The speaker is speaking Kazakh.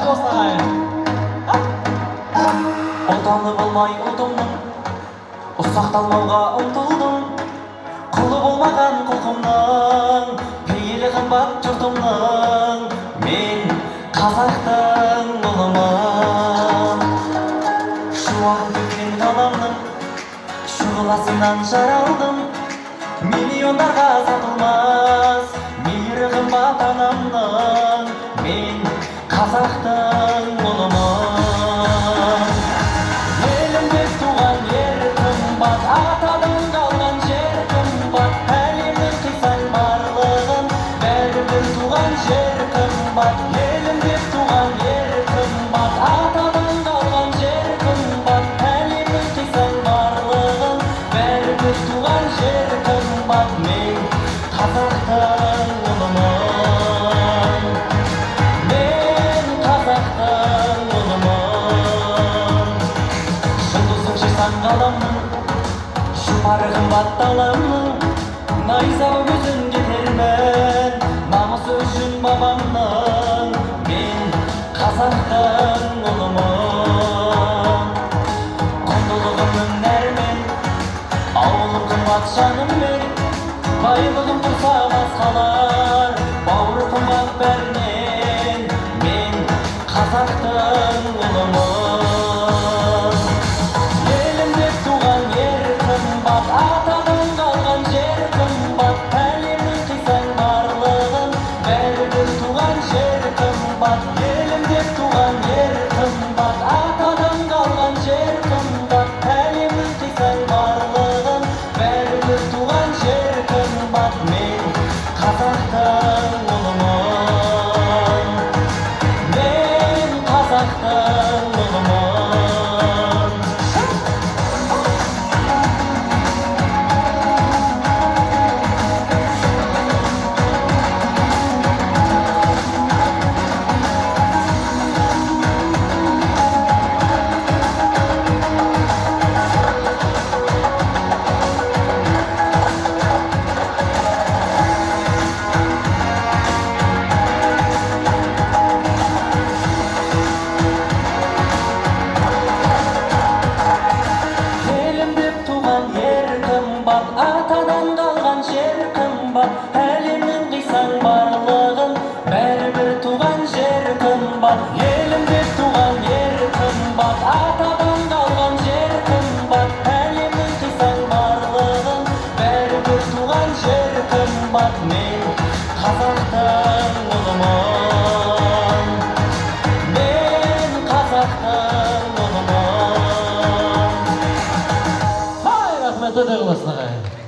жақсы болсын ағайын. Отаны болмай ұлтымның, ұсақталмауға ұмтылдым. Құлы болмаған құлқымның, пейілі қымбат жұртымның. Мен қазақтың ұлымын. Шуақ төккен қаламның шұғыласынан жаралдым. Миллиондарға сатылмас мейірі қымбат анамның. Мен қазақтың ұлымын. Елімде туған ер қымбат, атадан қалған жер қымбат. Әлемнің қисаң барлығын, бәрібір туған жер қымбат. Елімде туған ер қымбат, атадан қалған жер қымбат. Әлемнің қисаң барлығын, бәрібір туған жер қымбат. Мен қазақтың ұлымын. Мен қазақтың ұлымын. Жұлдызың шықсан қаламның, жұпары қымбат даламның. Найза көзін кетермін, намысы үшін бабамның. Мен қазақтың ұлымын. Құндылығымның нәрмен, ауылым қымбат жаныммен. Байлығым тұрса басқалар, бауыры қымбат бәрінен. Мен қазақтың ұлымын. Елімде туған ер қымбат, атадан қалған жер қымбат. Әлемнің қисаң барлығын, бәрібір туған жер қымбат. Елімде туған ер қымбат, атадан қалған жер қымбат. Әлемнің қисаң барлығын, бәрібір туған жер қымбат. Мен қазақтың ұлымын. Мен қазақтың ұлымын. Атадан қалған жер қымбат, әлемнің қисаң барлығын, бәрібір туған жер қымбат. Елімде туған ер қымбат, атадан қалған жер қымбат. Әлемнің қисаң барлығын, бәрібір туған жер қымбат. Мен қазақтың ұлымын. Мен қазақтың ұлымын. Рахмет, өте қыласың ағайын.